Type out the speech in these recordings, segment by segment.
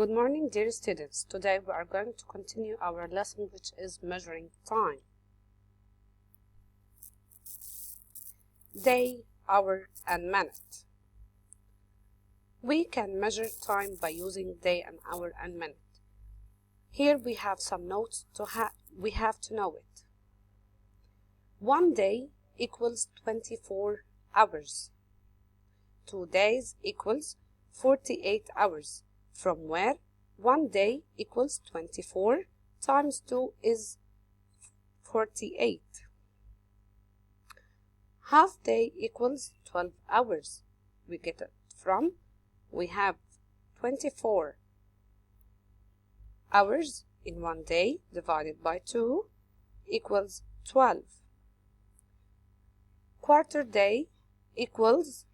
Good morning, dear students. Today we are going to continue our lesson, which is measuring time. Day, hour, and minute. We can measure time by using day and hour and minute. Here we have some notes we have to know it. 1 day equals 24 hours. 2 days equals 48 hours. From where 1 day equals 24 times 2 is 48. Half day equals 12 hours. We get it from, we have 24 hours in 1 day divided by 2 equals 12. Quarter day equals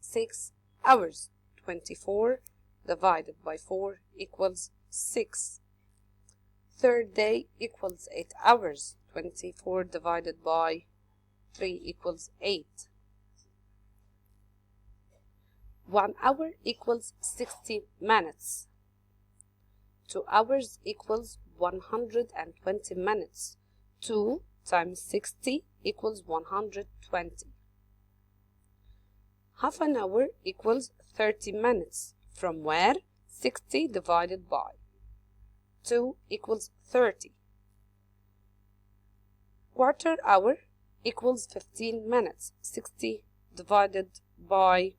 6 hours. 24 divided by 4 equals 6. Third day equals 8 hours. 24 divided by 3 equals 8. 1 hour equals 60 minutes. 2 hours equals 120 minutes. 2 times 60 equals 120. Half an hour equals 30 minutes. From where 60 divided by 2 equals 30. Quarter hour equals 15 minutes. 60 divided by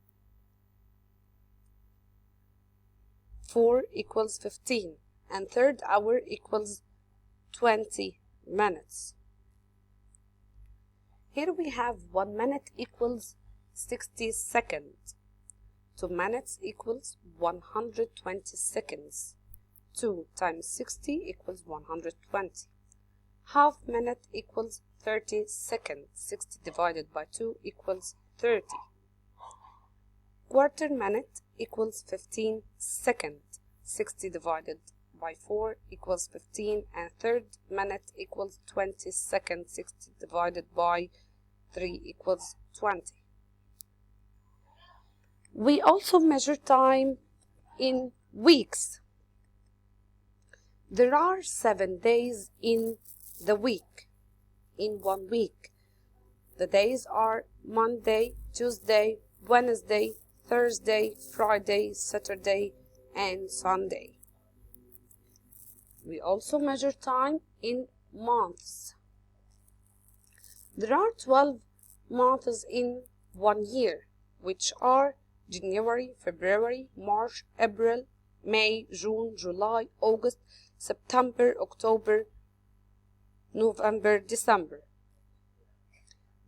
4 equals 15. And third hour equals 20 minutes. Here we have 1 minute equals 60 seconds. 2 minutes equals 120 seconds. 2 times 60 equals 120. Half minute equals 30 seconds. 60 divided by 2 equals 30. Quarter minute equals 15 seconds. 60 divided by 4 equals 15. And third minute equals 20 seconds. 60 divided by 3 equals 20. We also measure time in weeks. There are 7 days in the week, in 1 week. The days are Monday, Tuesday, Wednesday, Thursday, Friday, Saturday, and Sunday. We also measure time in months. There are 12 months in 1 year, which are January, February, March, April, May, June, July, August, September, October, November, December.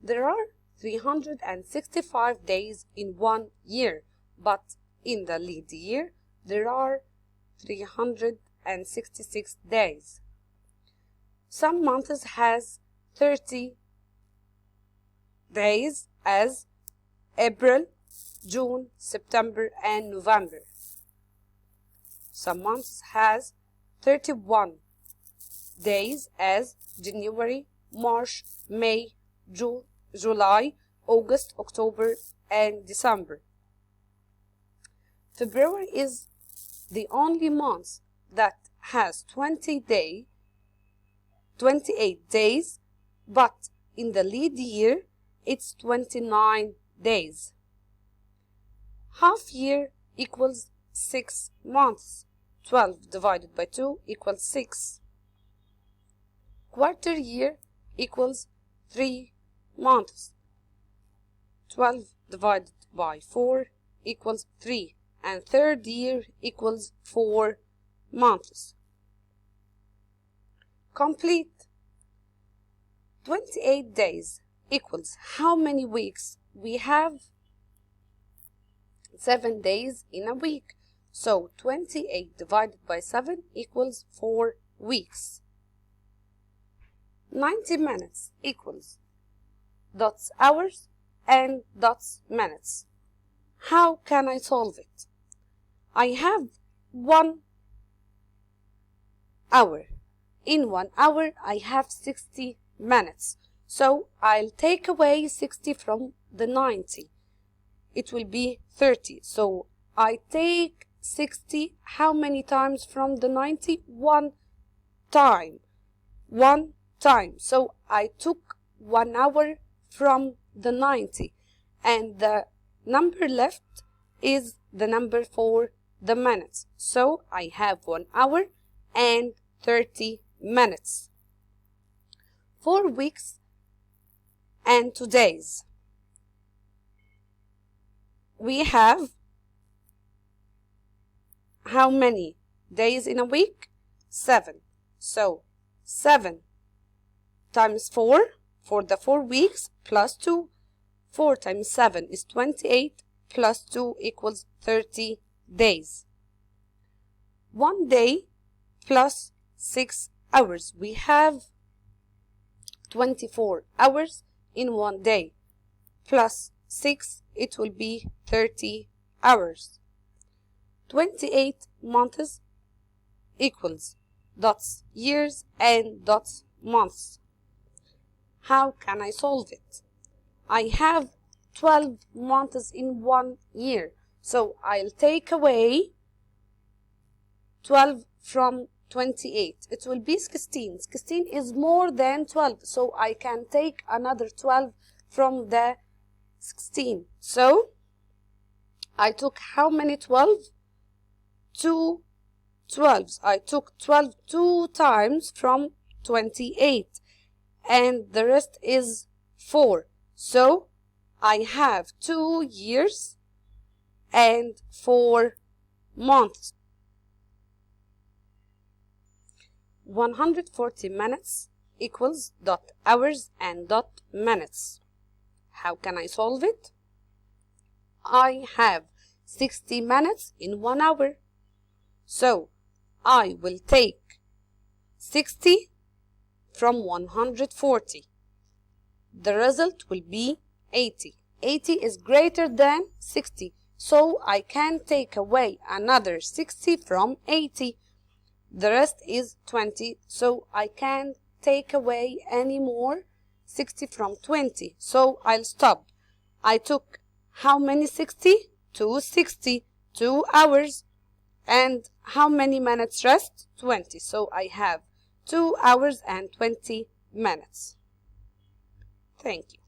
There are 365 days in 1 year, but in the lead year, there are 366 days. Some months has 30 days as April, June, September, and November. Some months has 31 days as January, March, May, June, July, August, October, and December. February is the only month that has 28 days, but in the lead year, it's 29 days. Half year equals 6 months. 12 divided by 2 equals 6. Quarter year equals 3 months. 12 divided by 4 equals 3. And third year equals 4 months. Complete. 28 days equals how many weeks? We have 7 days in a week. So 28 divided by 7 equals 4 weeks. 90 minutes equals dots hours and dots minutes. How can I solve it? I have 1 hour. In 1 hour I have 60 minutes. So I'll take away 60 from the 90. It will be 30. So I take 60 how many times from the 90? One time. One time. So I took 1 hour from the 90, and the number left is the number for the minutes. So I have 1 hour and 30 minutes. 4 weeks and 2 days. We have how many days in a week? 7. So 7 times 4 for the 4 weeks plus 2. 4 times 7 is 28 plus 2 equals 30 days. 1 day plus 6 hours. We have 24 hours in 1 day. Plus 6, it will be 30 hours. 28 months equals dots years and dots months. How can I solve it? I have 12 months in 1 year. So I'll take away 12 from 28. It will be 16. 16 is more than 12. So I can take another 12 from the 16. So I took how many 12? 2 12s. I took 12 2 times from 28. And the rest is 4. So I have 2 years and 4 months. 140 minutes equals dot hours and dot minutes. How can I solve it? I have 60 minutes in 1 hour. So I will take 60 from 140. The result will be 80. 80 is greater than 60. So I can take away another 60 from 80. The rest is 20. So I can't take away any more 60 from 20. So I'll stop. I took how many 60? 260. 2 hours. And how many minutes rest? 20. So I have 2 hours and 20 minutes. Thank you.